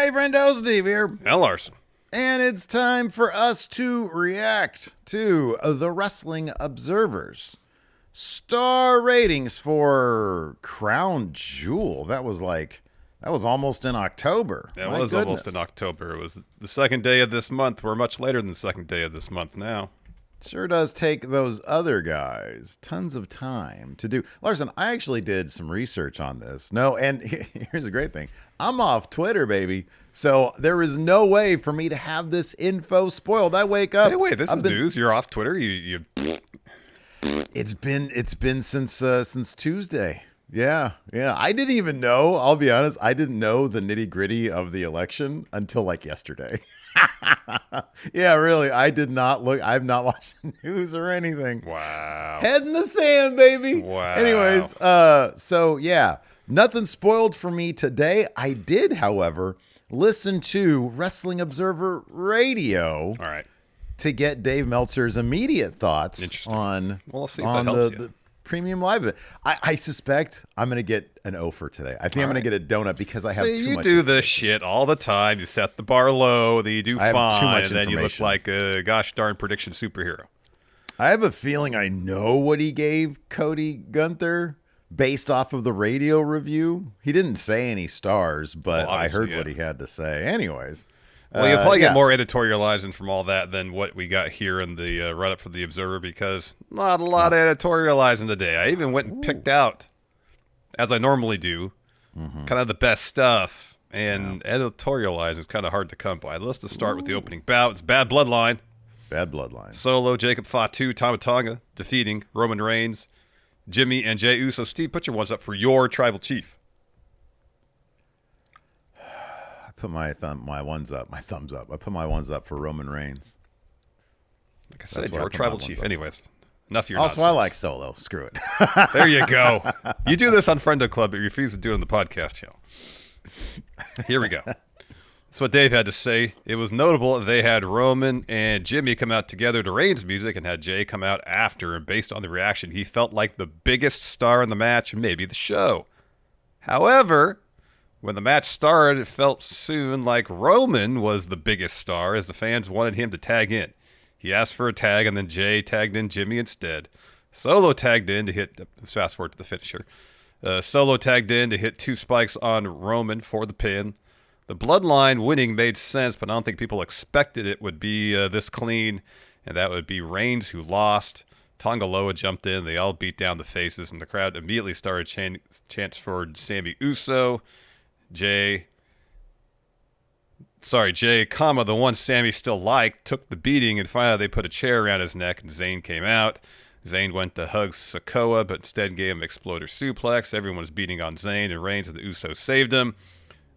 Hey, Friendo, Steve here. And Larson. And it's time for us to react to the Wrestling Observer's star ratings for Crown Jewel. That was almost in October. That My was goodness. almost in October. It was the second day of this month. We're much later than the second day of this month now. Sure does take those other guys tons of time to do. Larson, I actually did some research on this. No, and here's a great thing. I'm off Twitter, baby. So there is no way for me to have this info spoiled. I wake up. Hey, wait, this is news. You're off Twitter. You. It's been since Tuesday. Yeah. I didn't even know. I'll be honest. I didn't know the nitty gritty of the election until like yesterday. Yeah, really. I did not look. I've not watched the news or anything. Wow. Head in the sand, baby. Wow. Anyways, so yeah, nothing spoiled for me today. I did, however, listen to Wrestling Observer Radio. All right. To get Dave Meltzer's immediate thoughts on, well, let's see if that helps the premium live event. I suspect I'm going to get an O for today. I think I'm going to get a donut because I have too much. You do this shit all the time. You set the bar low, then you do fine, too much and then you look like a gosh darn prediction superhero. I have a feeling I know what he gave Cody Gunther based off of the radio review. He didn't say any stars, but I heard what he had to say. Anyways. Well, you'll probably get more editorializing from all that than what we got here in the write-up for the Observer, because not a lot of editorializing today. I even went and picked out, as I normally do, kind of the best stuff, and editorializing is kind of hard to come by. Let's just start with the opening bout. It's Bad Bloodline. Bad Bloodline. Solo, Jacob Fatu, Tama Tonga, defeating Roman Reigns, Jimmy, and Jey Uso. Steve, put your ones up for your Tribal Chief. Put my thumbs up. I put my ones up for Roman Reigns. Like I said, your Tribal Chief. Anyways, enough of your nonsense. I like Solo. Screw it. There you go. You do this on Friendo Club, but you refuse to do it on the podcast channel. Here we go. That's what Dave had to say. It was notable they had Roman and Jimmy come out together to Reigns' music and had Jey come out after, and based on the reaction, he felt like the biggest star in the match and maybe the show. However, when the match started, it felt soon like Roman was the biggest star as the fans wanted him to tag in. He asked for a tag, and then Jey tagged in Jimmy instead. Solo tagged in to hit, let's fast forward to the finisher. Solo tagged in to hit 2 spikes on Roman for the pin. The Bloodline winning made sense, but I don't think people expected it would be this clean, and that would be Reigns who lost. Tonga Loa jumped in, they all beat down the faces, and the crowd immediately started chants for Sami Uso. Jey, the one Sammy still liked, took the beating, and finally they put a chair around his neck, and Zayn came out. Zayn went to hug Sikoa, but instead gave him an exploder suplex. Everyone was beating on Zayn, and Reigns and the Usos saved him.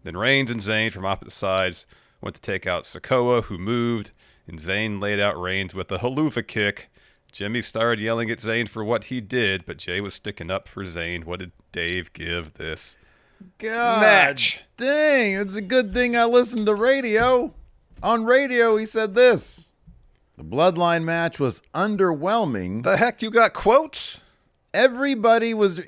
Then Reigns and Zayn from opposite sides went to take out Sikoa, who moved, and Zayn laid out Reigns with a haluva kick. Jimmy started yelling at Zayn for what he did, but Jey was sticking up for Zayn. What did Dave give this match? Dang, it's a good thing I listened to radio. On radio, he said this. The Bloodline match was underwhelming. The heck, you got quotes? Everybody was...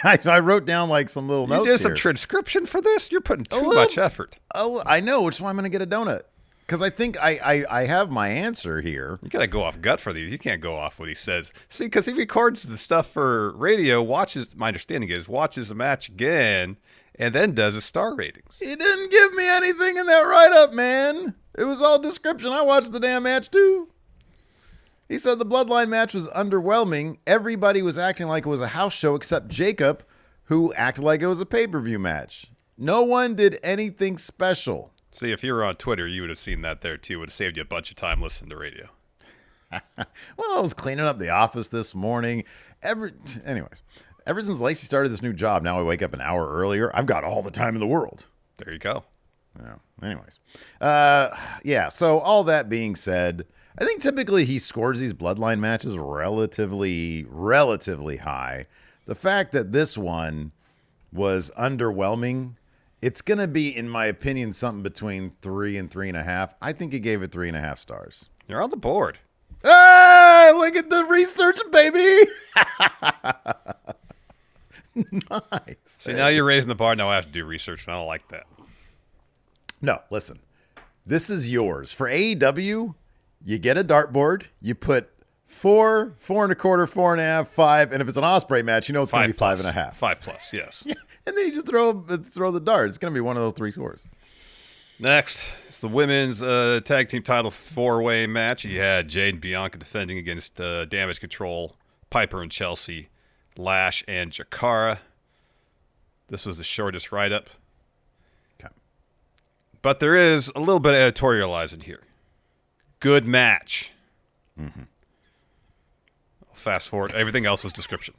I wrote down like some little notes You did some here. transcription for this? You're putting too much effort. I know, which is why I'm going to get a donut. Because I think I have my answer here. You got to go off gut for these. You can't go off what he says. See, because he records the stuff for radio, my understanding is, watches the match again, and then does his star ratings. He didn't give me anything in that write-up, man. It was all description. I watched the damn match, too. He said the Bloodline match was underwhelming. Everybody was acting like it was a house show except Jacob, who acted like it was a pay-per-view match. No one did anything special. See, if you were on Twitter, you would have seen that there, too. It would have saved you a bunch of time listening to radio. Well, I was cleaning up the office this morning. Anyways, ever since Lacey started this new job, now I wake up an hour earlier. I've got all the time in the world. There you go. Yeah. Anyways. So all that being said, I think typically he scores these Bloodline matches relatively high. The fact that this one was underwhelming, it's going to be, in my opinion, something between 3 and 3.5. I think he gave it 3.5 stars. You're on the board. Hey, look at the research, baby. Nice. See, now you're raising the bar. Now I have to do research, and I don't like that. No, listen. This is yours. For AEW, you get a dartboard, you put 4, 4.25, 4.5, 5, and if it's an Ospreay match, you know it's going to be 5.5. 5+, yes. Yeah. And then you just throw the dart. It's going to be one of those 3 scores. Next, it's the women's tag team title 4-way match. You had Jade and Bianca defending against Damage Control, Piper and Chelsea, Lash and Jakara. This was the shortest write-up. Okay. But there is a little bit of editorializing here. Good match. Mm-hmm. Fast forward. Everything else was description.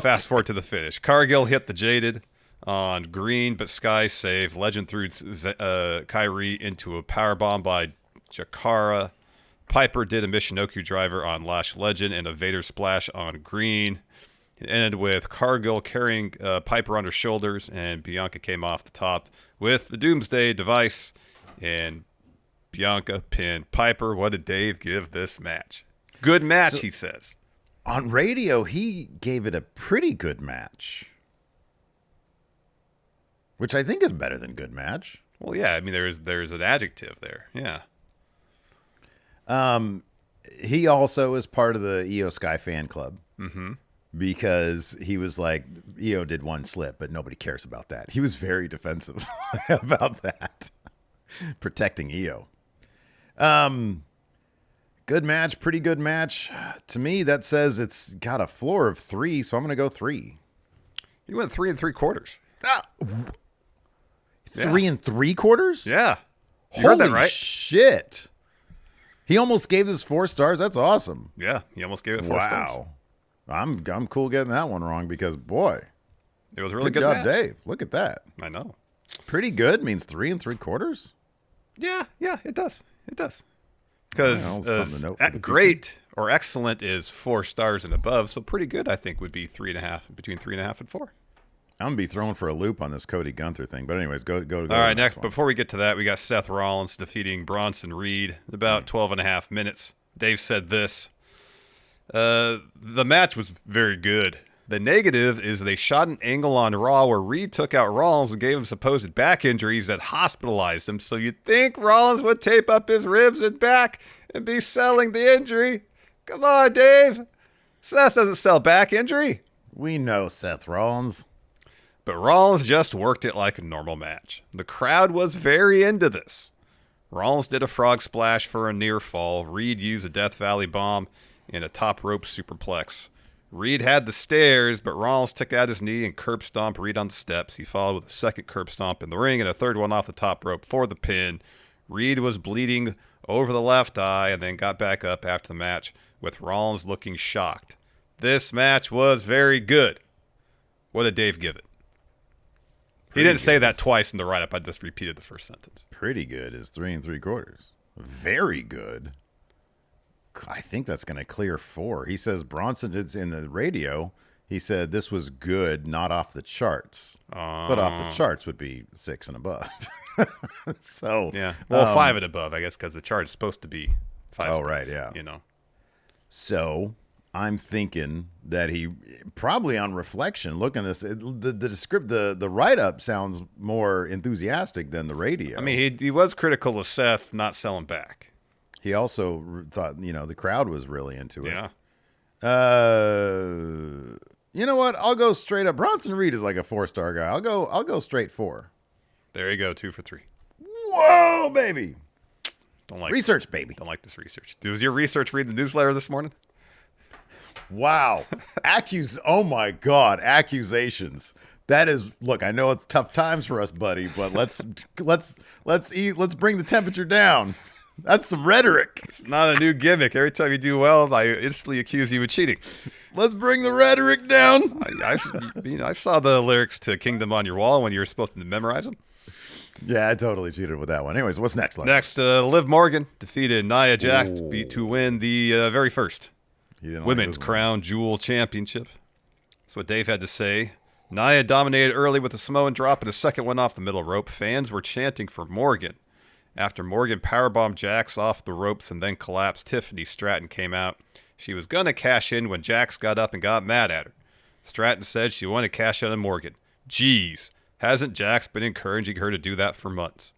Fast forward to the finish. Cargill hit the Jaded on green, but Sky saved. Legend threw Kyrie into a powerbomb by Jakara. Piper did a Michinoku driver on Lash Legend and a Vader splash on green. It ended with Cargill carrying Piper on her shoulders, and Bianca came off the top with the Doomsday device, and Bianca pinned Piper. What did Dave give this match? Good match, he says. On radio, he gave it a pretty good match, which I think is better than good match. Well, yeah, I mean, there's an adjective there. Yeah. He also is part of the EO Sky fan club. Mm-hmm. Because he was like, EO did one slip, but nobody cares about that. He was very defensive about that. Protecting EO. Good match, pretty good match. To me, that says it's got a floor of 3, so I'm going to go 3. You went 3 3/4. Ah, Yeah. 3 3/4? Yeah. You Holy heard that right? shit. He almost gave this 4 stars. That's awesome. Yeah, he almost gave it 4 stars. Wow. I'm cool getting that one wrong because, boy, It was a really good job, match. Dave. Look at that. I know. Pretty good means 3 3/4. Yeah, it does. It does. Because Well, something to note for the great or excellent is 4 stars and above, so pretty good, I think, would be 3.5, between 3.5 and 4. I'm gonna be thrown for a loop on this Cody Gunther thing, but anyways, go. All right, next. Before we get to that, we got Seth Rollins defeating Bronson Reed in about 12.5 minutes. Dave said this. The match was very good. The negative is they shot an angle on Raw where Reed took out Rollins and gave him supposed back injuries that hospitalized him. So you'd think Rollins would tape up his ribs and back and be selling the injury. Come on, Dave. Seth doesn't sell back injury. We know Seth Rollins. But Rollins just worked it like a normal match. The crowd was very into this. Rollins did a frog splash for a near fall. Reed used a Death Valley bomb and a top rope superplex. Reed had the stairs, but Rollins took out his knee and curb stomped Reed on the steps. He followed with a second curb stomp in the ring and a third one off the top rope for the pin. Reed was bleeding over the left eye and then got back up after the match with Rollins looking shocked. This match was very good. What did Dave give it? He didn't say that twice in the write-up. I just repeated the first sentence. Pretty good is 3 3/4. Very good. I think that's going to clear 4. He says Bronson is in the radio. He said this was good, not off the charts. But off the charts would be 6 and above. So yeah, well, 5 and above, I guess, because the chart is supposed to be 5. Oh, stars, right, yeah. You know. So I'm thinking that he probably on reflection, looking at this, the write up sounds more enthusiastic than the radio. I mean, he was critical of Seth not selling back. He also thought, the crowd was really into it. Yeah. You know what? I'll go straight up. Bronson Reed is like a 4-star guy. I'll go straight 4. There you go, 2 for 3. Whoa, baby! Don't like Research, baby. Don't like this research. Was your research read the newsletter this morning? Wow. Oh my God, accusations. That is, look, I know it's tough times for us, buddy, but let's bring the temperature down. That's some rhetoric. It's not a new gimmick. Every time you do well, I instantly accuse you of cheating. Let's bring the rhetoric down. I saw the lyrics to Kingdom on your wall when you were supposed to memorize them. Yeah, I totally cheated with that one. Anyways, what's next? Larson? Next, Liv Morgan defeated Nia Jax to win the very first Women's Crown Jewel Championship. That's what Dave had to say. Nia dominated early with a Samoan drop and a second one off the middle rope. Fans were chanting for Morgan. After Morgan powerbombed Jax off the ropes and then collapsed, Tiffany Stratton came out. She was going to cash in when Jax got up and got mad at her. Stratton said she wanted to cash in on Morgan. Jeez, hasn't Jax been encouraging her to do that for months?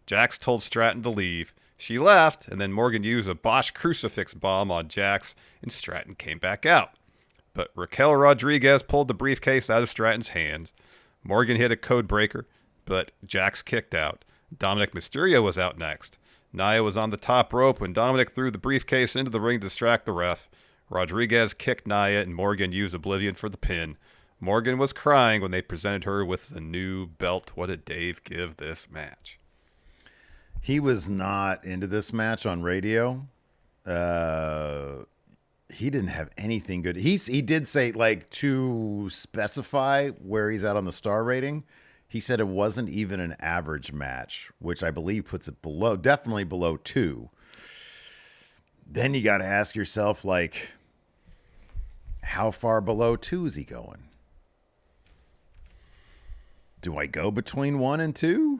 Jax told Stratton to leave. She left, and then Morgan used a Bosch crucifix bomb on Jax, and Stratton came back out. But Raquel Rodriguez pulled the briefcase out of Stratton's hands. Morgan hit a code breaker, but Jax kicked out. Dominic Mysterio was out next. Nia was on the top rope when Dominic threw the briefcase into the ring to distract the ref. Rodriguez kicked Nia, and Morgan used Oblivion for the pin. Morgan was crying when they presented her with the new belt. What did Dave give this match? He was not into this match on radio. He didn't have anything good. He did say, like, to specify where he's at on the star rating, he said it wasn't even an average match, which I believe puts it below, definitely below 2. Then you got to ask yourself, like, how far below 2 is he going? Do I go between 1 and 2?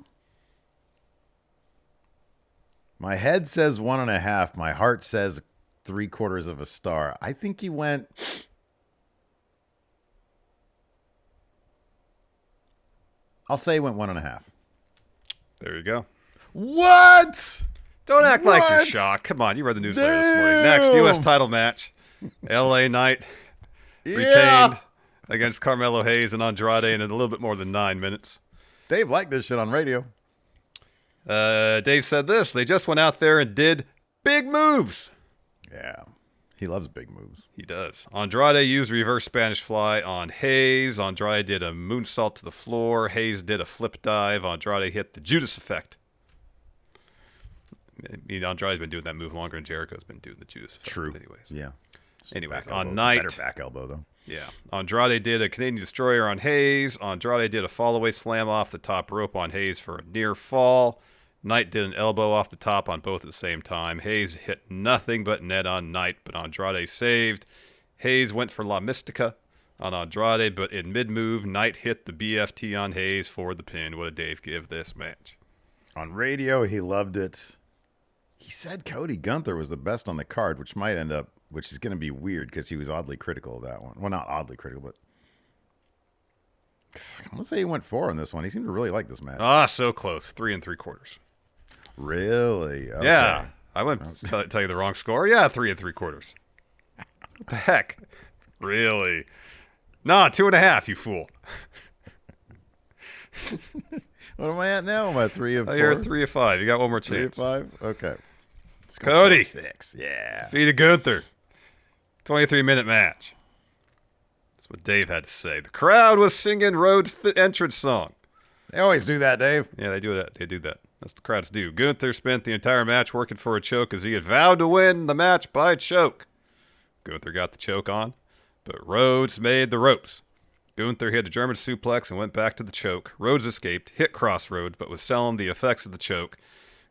My head says 1.5. My heart says 3/4 of a star. I think he went. I'll say he went 1.5. There you go. What? Don't act like you're shocked. Come on, you read the newsletter this morning. Next, U.S. title match. L.A. Knight retained against Carmelo Hayes and Andrade in a little bit more than 9 minutes. Dave liked this shit on radio. Dave said this. They just went out there and did big moves. Yeah. He loves big moves. He does. Andrade used reverse Spanish fly on Hayes. Andrade did a moonsault to the floor. Hayes did a flip dive. Andrade hit the Judas effect. Andrade's been doing that move longer than Jericho's been doing the Judas effect. True. Anyways. Yeah. Anyways, back on elbow. Knight. Better back elbow, though. Yeah. Andrade did a Canadian Destroyer on Hayes. Andrade did a fall-away slam off the top rope on Hayes for a near fall. Knight did an elbow off the top on both at the same time. Hayes hit nothing but net on Knight, but Andrade saved. Hayes went for La Mystica on Andrade, but in mid-move, Knight hit the BFT on Hayes for the pin. What did Dave give this match? On radio, he loved it. He said Cody Gunther was the best on the card, which is going to be weird because he was oddly critical of that one. Well, not oddly critical, but I'm going to say he went 4 on this one. He seemed to really like this match. Ah, so close. 3 3/4. Really? Okay. Yeah. I went to tell you the wrong score. Yeah, 3 3/4. What the heck? Really? Nah, 2.5, you fool. What am I at now? Am I 3 of 4? You're 3 of 5. You got one more 3 chance. of 5? Okay. Let's go Cody. 6. Yeah. Defeated Gunther. 23-minute match. That's what Dave had to say. The crowd was singing Rhodes' entrance song. They always do that, Dave. Yeah, they do that. They do that. That's what the crowds do. Gunther spent the entire match working for a choke as he had vowed to win the match by choke. Gunther got the choke on, but Rhodes made the ropes. Gunther hit a German suplex and went back to the choke. Rhodes escaped, hit Crossroads, but was selling the effects of the choke.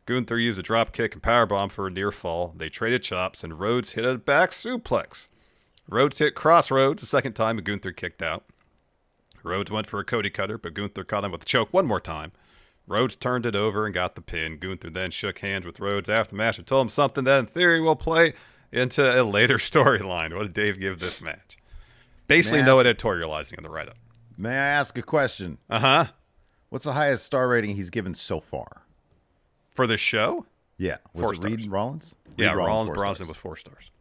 Gunther used a drop kick and powerbomb for a near fall. They traded chops, and Rhodes hit a back suplex. Rhodes hit Crossroads the second time, and Gunther kicked out. Rhodes went for a Cody cutter, but Gunther caught him with the choke one more time. Rhodes turned it over and got the pin. Gunther then shook hands with Rhodes after the match and told him something that in theory will play into a later storyline. What did Dave give this match? Basically no editorializing in the write-up. May I ask a question? Uh-huh. What's the highest star rating he's given so far? For this show? Yeah. Was 4 it stars. Reed Rollins? Yeah, Reed Rollins 4 Bronson stars. was 4 stars.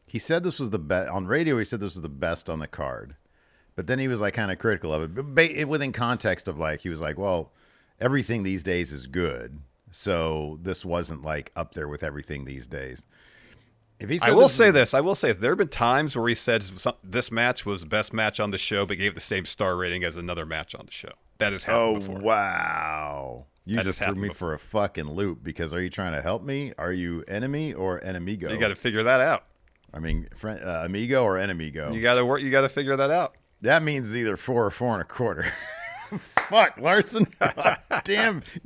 He said this was the best. On radio, he said this was the best on the card. But then he was like kind of critical of it. But within context of like, he was like, well, everything these days is good. So this wasn't like up there with everything these days. If he said I will say there have been times where he said this match was the best match on the show, but gave the same star rating as another match on the show. That has happened before. Wow. You That just has threw me happened for a fucking loop because are you trying to help me? Are you enemy or enemigo? You got to figure that out. I mean, amigo or enemigo? You got to work. You got to figure that out. That means either 4 or 4 1/4. Fuck, Larson.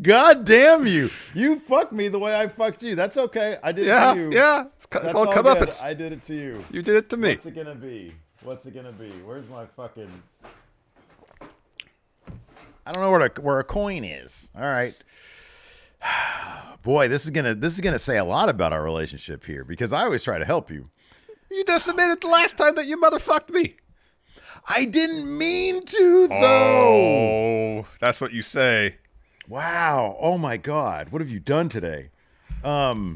God damn you. You fucked me the way I fucked you. That's okay. I did it to you. Yeah. It's That's called all come good. up. I did it to you. You did it to me. What's it gonna be? What's it gonna be? Where's my fucking... I don't know where a coin is. All right. Boy, this is gonna say a lot about our relationship here because I always try to help you. You just admitted the last time that you motherfucked me. I didn't mean to, though. Oh, that's what you say. Wow. Oh my God. What have you done today? I'll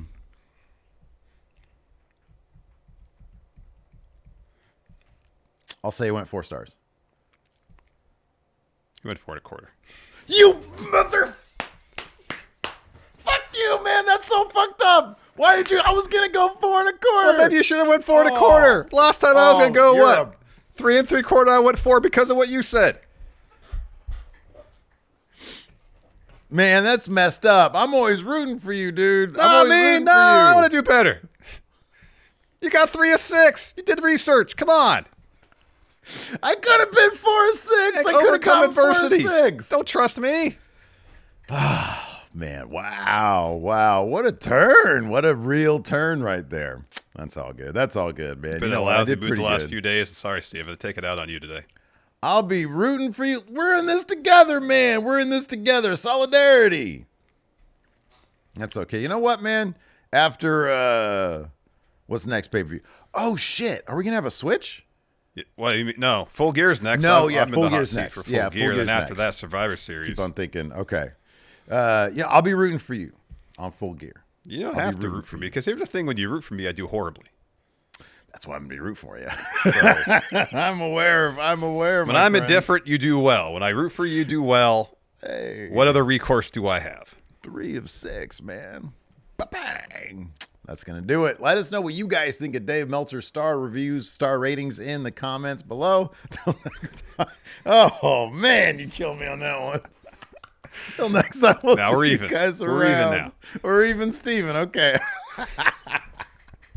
say it went 4 stars. You went 4.25. You mother. Fuck you, man. That's so fucked up. Why did you? I was gonna go 4.25. Well, then you should have went 4.25. Last time I was gonna go what? 3.75. I went 4 because of what you said. Man, that's messed up. I'm always rooting for you, dude. I want to do better. You got 3 of 6. You did research. Come on. I could have been 4 of 6. I could have Overcome come adversity. 4 of 6. Don't trust me. Man, wow. What a turn. What a real turn right there. That's all good, man. Been a lousy boot the last few days. Sorry, Steve. I'll take it out on you today. I'll be rooting for you. We're in this together, man. We're in this together. Solidarity. That's okay. You know what, man? After, what's the next pay-per-view? Oh, shit. Are we going to have a switch? What do you mean? No. Full Gear's next. No, I'm Full in the hot Gear's seat next. for Full Gear. Full Gear's then after next. that, Survivor Series. Keep on thinking. Okay. I'll be rooting for you on Full Gear. You don't have to root for me because here's the thing: when you root for me, I do horribly. That's why I'm gonna be root for you. So, I'm aware. When I'm indifferent, you do well. When I root for you, do well. Hey, what other recourse do I have? 3 of 6, man. Ba-bang. That's gonna do it. Let us know what you guys think of Dave Meltzer star reviews, star ratings in the comments below. Till next time. Oh man, you killed me on that one. Till next time, we'll now see we're you even. guys around. We're even now. We're even, Steven. Okay.